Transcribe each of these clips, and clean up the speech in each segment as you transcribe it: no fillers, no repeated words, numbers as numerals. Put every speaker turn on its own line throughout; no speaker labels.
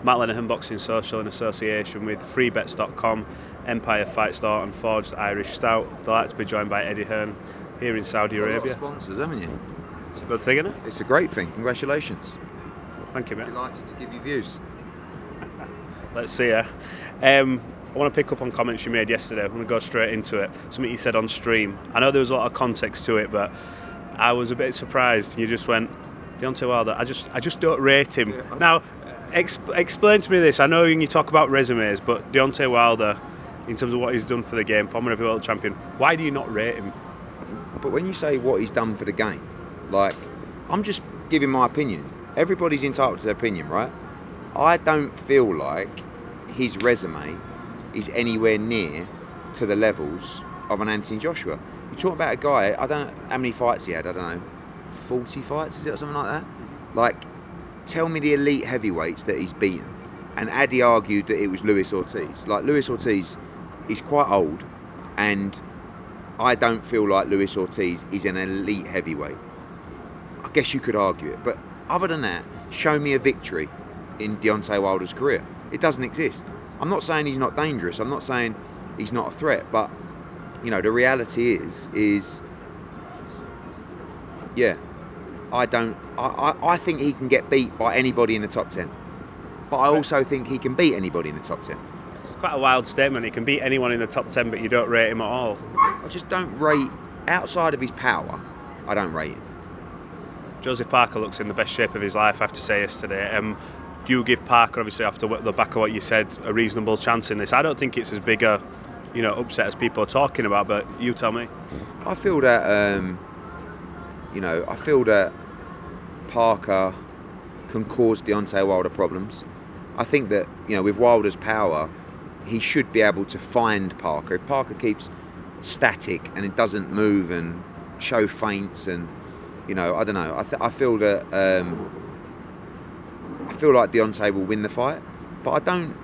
Matt Lenihan Boxing Social in association with freebets.com, Empire Fight Store and Forged Irish Stout. Delighted to be joined by Eddie Hearn here in Saudi Arabia.
A lot of sponsors, haven't you?
It's a good thing, isn't it?
It's a great thing. Congratulations.
Thank you, mate.
Delighted to give you views.
Let's see ya. I want to pick up on comments you made yesterday. I want to go straight into it. Something you said on stream. I know there was a lot of context to it, but I was a bit surprised. You just went, Deontay Wilder, I just don't rate him. Yeah. Now, explain to me this. I know you talk about resumes, but Deontay Wilder, in terms of what he's done for the game, former world champion, why do you not rate him?
But when you say what he's done for the game, like, I'm just giving my opinion. Everybody's entitled to their opinion, right? I don't feel like his resume is anywhere near to the levels of an Anthony Joshua. You're talking about a guy, I don't know how many fights he had, I don't know, 40 fights, is it, or something like that? Like, tell me the elite heavyweights that he's beaten. And Addy argued that it was Luis Ortiz. Like, Luis Ortiz is quite old, and I don't feel like Luis Ortiz is an elite heavyweight. I guess you could argue it, but other than that, show me a victory in Deontay Wilder's career. It doesn't exist. I'm not saying he's not dangerous. I'm not saying he's not a threat. But, you know, the reality is, yeah, I think he can get beat by anybody in the top 10. But I also think he can beat anybody in the top 10.
It's quite a wild statement. He can beat anyone in the top 10, but you don't rate him at all.
I just don't rate, outside of his power, I don't rate him.
Joseph Parker looks in the best shape of his life, I have to say, yesterday. Do you give Parker, obviously after the back of what you said, a reasonable chance in this? I don't think it's as big a, upset as people are talking about, but you tell me.
I feel that, I feel that Parker can cause Deontay Wilder problems. I think that, with Wilder's power, he should be able to find Parker. If Parker keeps static and it doesn't move and show feints and, I don't know. I feel that I feel like Deontay will win the fight, but I don't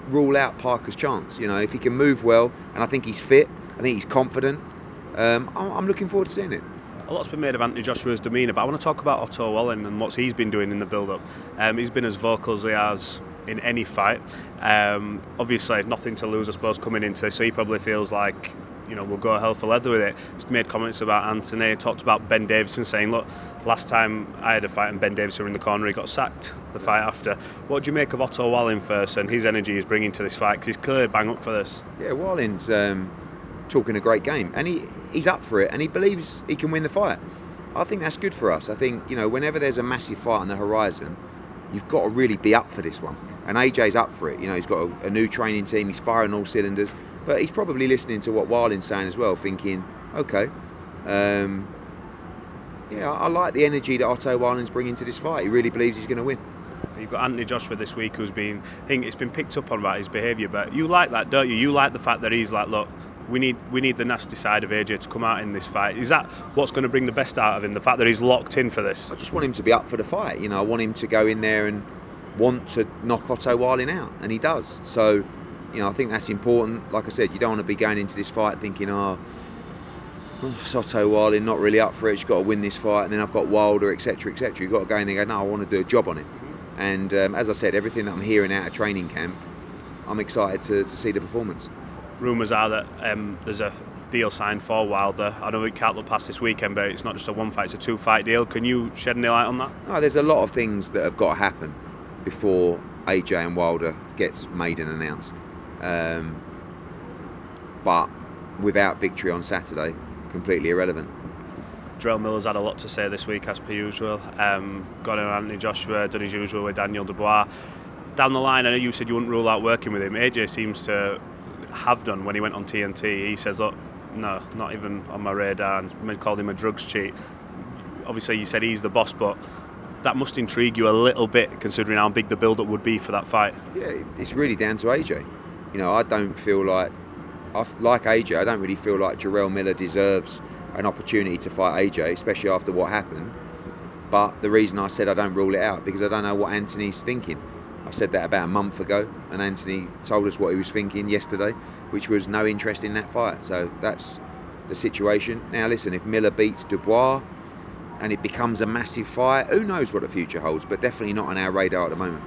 rule out Parker's chance. If he can move well, and I think he's fit, I think he's confident. I'm looking forward to seeing it.
A lot's been made of Anthony Joshua's demeanour, but I want to talk about Otto Wallin and what he's been doing in the build-up. He's been as vocal as he has in any fight. Obviously, nothing to lose, I suppose, coming into this, so he probably feels like, we'll go hell for leather with it. He's made comments about Anthony, talked about Ben Davison, saying, look, last time I had a fight and Ben Davison were in the corner, he got sacked the fight after. What do you make of Otto Wallin first and his energy he's bringing to this fight? Because he's clearly bang up for this.
Yeah, Wallin's talking a great game, and he's up for it, and he believes he can win the fight. I think that's good for us. I think, whenever there's a massive fight on the horizon, you've got to really be up for this one. And AJ's up for it. He's got a new training team, he's firing all cylinders. But he's probably listening to what Wallin's saying as well, thinking, okay, I like the energy that Otto Wallin's bringing to this fight. He really believes he's going to win.
You've got Anthony Joshua this week I think it's been picked up on about his behaviour, but you like that, don't you? You like the fact that he's like, look, we need the nasty side of AJ to come out in this fight. Is that what's going to bring the best out of him, the fact that he's locked in for this?
I just want him to be up for the fight. I want him to go in there and want to knock Otto Wallin out, and he does. So, I think that's important. Like I said, you don't want to be going into this fight thinking, it's Otto Wallin, not really up for it, you've got to win this fight, and then I've got Wilder, etc, etc. You've got to go in there and go, no, I want to do a job on it. And as I said, everything that I'm hearing out of training camp, I'm excited to see the performance.
Rumours are that there's a deal signed for Wilder. I know it can't look past this weekend, but it's not just a one fight, it's a 2-fight deal. Can you shed any light on that?
No, there's a lot of things that have got to happen before AJ and Wilder gets made and announced. But without victory on Saturday, completely irrelevant.
Jarrell Miller's had a lot to say this week, as per usual. Got in on Anthony Joshua, done his usual with Daniel Dubois. Down the line, I know you said you wouldn't rule out working with him. AJ seems to have done when he went on TNT. He says, look, no, not even on my radar, and called him a drugs cheat. Obviously, you said he's the boss, but that must intrigue you a little bit, considering how big the build-up would be for that fight.
Yeah, it's really down to AJ. I don't feel like AJ, I don't really feel like Jarrell Miller deserves an opportunity to fight AJ, especially after what happened. But the reason I said I don't rule it out, because I don't know what Anthony's thinking. I said that about a month ago, and Anthony told us what he was thinking yesterday, which was no interest in that fight. So that's the situation. Now listen, if Miller beats Dubois and it becomes a massive fight, who knows what the future holds, but definitely not on our radar at the moment.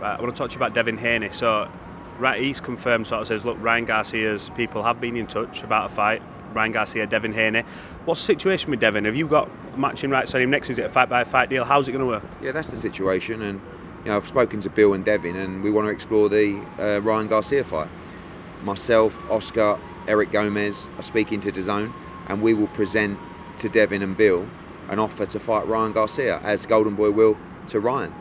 I want to talk to you about Devin Haney. So, right, he's confirmed, sort of says, look, Ryan Garcia's people have been in touch about a fight. Ryan Garcia, Devin Haney. What's the situation with Devin? Have you got matching rights on him next? Is it a fight-by-fight deal? How's it going to work?
Yeah, that's the situation. And I've spoken to Bill and Devin, and we want to explore the Ryan Garcia fight. Myself, Oscar, Eric Gomez are speaking to DAZN, and we will present to Devin and Bill an offer to fight Ryan Garcia, as Golden Boy will to Ryan.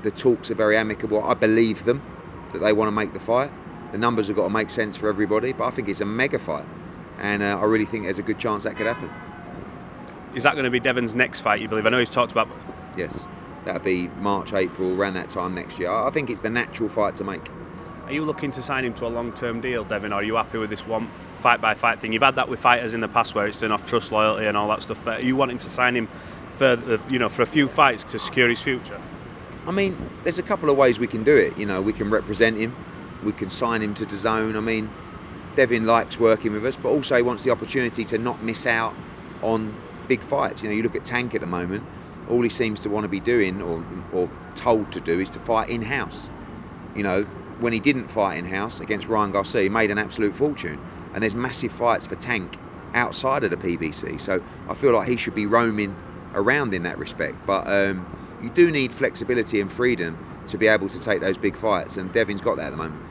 The talks are very amicable. I believe them that they want to make the fight. The numbers have got to make sense for everybody, but I think it's a mega fight. And I really think there's a good chance that could happen.
Is that going to be Devin's next fight, you believe? I know he's talked about...
Yes, that'll be March, April, around that time next year. I think it's the natural fight to make.
Are you looking to sign him to a long-term deal, Devin, or are you happy with this one fight-by-fight thing? You've had that with fighters in the past where it's done off trust, loyalty and all that stuff, but are you wanting to sign him for a few fights to secure his future?
I mean, there's a couple of ways we can do it. We can represent him, we can sign him to DAZN. I mean, Devin likes working with us, but also he wants the opportunity to not miss out on big fights. You look at Tank at the moment, all he seems to want to be doing or told to do is to fight in-house. When he didn't fight in-house against Ryan Garcia, he made an absolute fortune. And there's massive fights for Tank outside of the PBC. So I feel like he should be roaming around in that respect. But you do need flexibility and freedom to be able to take those big fights, and Devin's got that at the moment.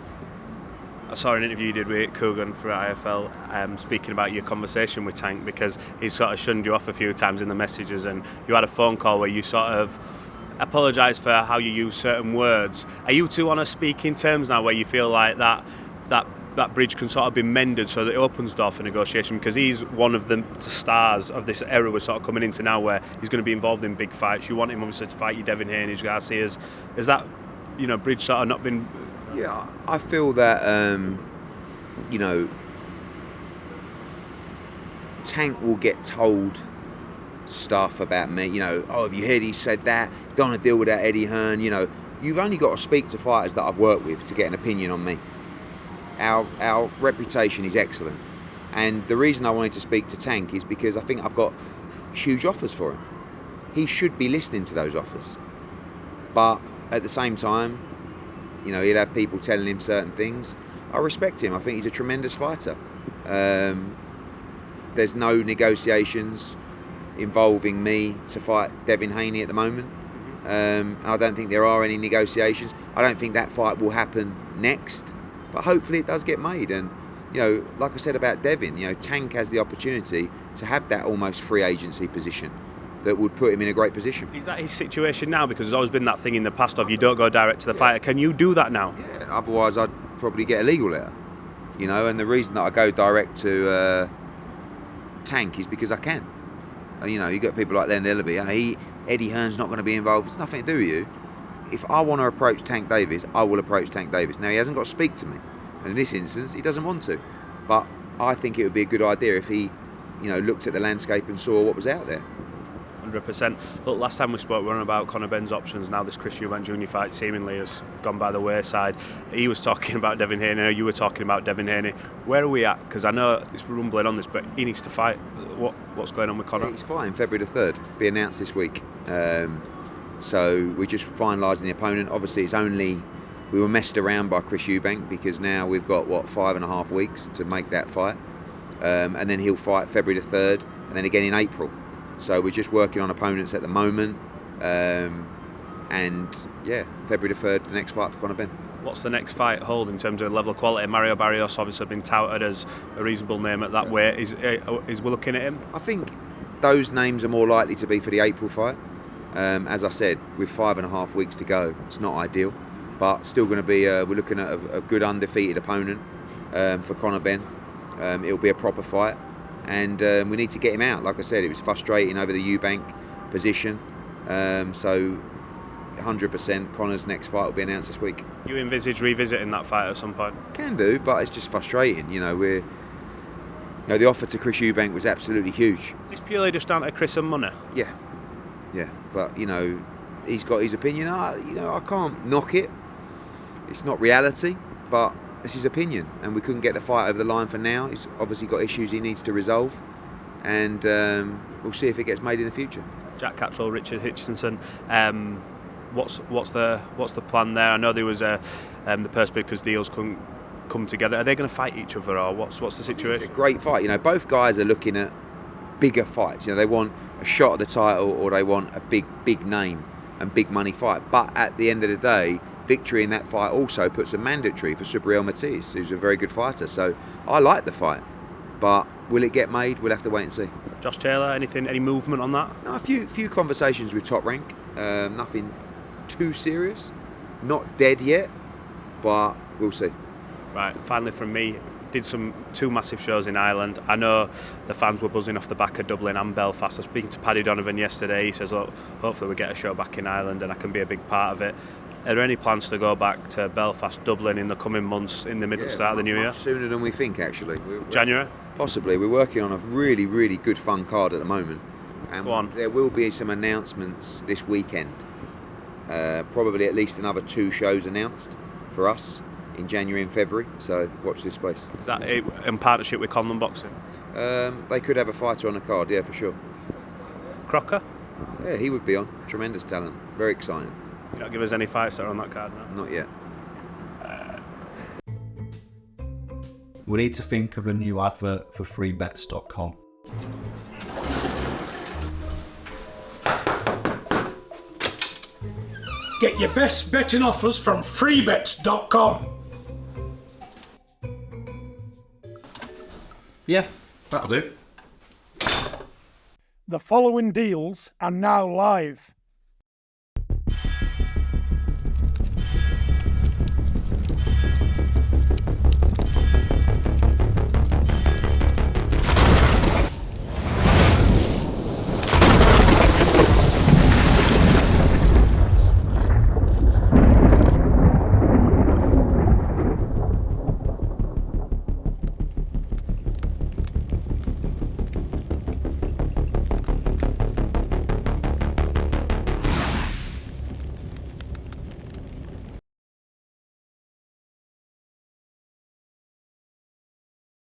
I saw an interview you did with Coogan for IFL speaking about your conversation with Tank, because he sort of shunned you off a few times in the messages, and you had a phone call where you sort of apologised for how you use certain words. Are you two on a speaking terms now where you feel like that bridge can sort of be mended so that it opens door for negotiation? Because he's one of the stars of this era we're sort of coming into now, where he's going to be involved in big fights. You want him obviously to fight you, Devin Haney, Garcia's. Is that bridge sort of not been...
Yeah, I feel that, Tank will get told stuff about me. Have you heard he said that? Don't want to deal with that Eddie Hearn. You've only got to speak to fighters that I've worked with to get an opinion on me. Our reputation is excellent. And the reason I wanted to speak to Tank is because I think I've got huge offers for him. He should be listening to those offers. But at the same time, he'll have people telling him certain things. I respect him. I think he's a tremendous fighter. There's no negotiations involving me to fight Devin Haney at the moment. I don't think there are any negotiations. I don't think that fight will happen next, but hopefully it does get made. And like I said about Devin, Tank has the opportunity to have that almost free agency position that would put him in a great position.
Is that his situation now? Because there's always been that thing in the past of you don't go direct to the fighter. Can you do that now?
Yeah, otherwise I'd probably get a legal letter. And the reason that I go direct to Tank is because I can. You got people like Len Ellaby. Eddie Hearn's not going to be involved. It's nothing to do with you. If I want to approach Tank Davis, I will approach Tank Davis. Now, he hasn't got to speak to me. And in this instance, he doesn't want to. But I think it would be a good idea if he, looked at the landscape and saw what was out there.
100%. Look, last time we spoke, we were on about Conor Benn's options. Now this Chris Eubank Jr fight seemingly has gone by the wayside. He was talking about Devin Haney, you were talking about Devin Haney. Where are we at? Because I know it's rumbling on this, but he needs to fight. What's going on with Conor?
He's fighting February the 3rd, be announced this week. So we're just finalising the opponent. Obviously we were messed around by Chris Eubank, because now we've got 5.5 weeks to make that fight. And then he'll fight February the 3rd, and then again in April. So we're just working on opponents at the moment, and February the 3rd, the next fight for Conor Benn.
What's the next fight hold in terms of level of quality? Mario Barrios obviously been touted as a reasonable name at that weight. Is we looking at him?
I think those names are more likely to be for the April fight. As I said, with 5.5 weeks to go, it's not ideal, but still going to be. We're looking at a good undefeated opponent for Conor Benn. It'll be a proper fight. And we need to get him out. Like I said, it was frustrating over the Eubank position. So 100% Conor's next fight will be announced this week.
You envisage revisiting that fight at some point?
Can do, but it's just frustrating. The offer to Chris Eubank was absolutely huge.
Is this purely just down to Chris and money?
Yeah. But he's got his opinion. I can't knock it. It's not reality, but it's his opinion, and we couldn't get the fight over the line for now. He's obviously got issues he needs to resolve, and we'll see if it gets made in the future.
Jack Catterall, Richard Hutchinson. what's the plan there? I know there was the purse because deals couldn't come together. Are they going to fight each other, or what's the situation?
It's a great fight. You know, both guys are looking at bigger fights. You know, they want a shot at the title, or they want a big name and big money fight. But at the end of the day, victory in that fight also puts a mandatory for Subriel Matiz, who's a very good fighter. So I like the fight, but will it get made? We'll have to wait and see.
Josh Taylor, any movement on that?
No, a few conversations with Top Rank. Nothing too serious. Not dead yet, but we'll see.
Right, finally from me, did two massive shows in Ireland. I know the fans were buzzing off the back of Dublin and Belfast. I was speaking to Paddy Donovan yesterday. He says, look, hopefully we get a show back in Ireland and I can be a big part of it. Are there any plans to go back to Belfast, Dublin in the coming months, in the middle start of the new year?
Sooner than we think, actually.
January?
Possibly. We're working on a really, really good fun card at the moment. And
Go on.
There will be some announcements this weekend. Probably at least another 2 shows announced for us in January and February, so watch this space.
Is that in partnership with Conlon Boxing?
They could have a fighter on the card, yeah, for sure.
Crocker?
Yeah, he would be on. Tremendous talent. Very exciting.
You don't give us any fights that are on that card now?
Not yet.
We need to think of a new advert for freebets.com.
Get your best betting offers from freebets.com.
Yeah, that'll do.
The following deals are now live.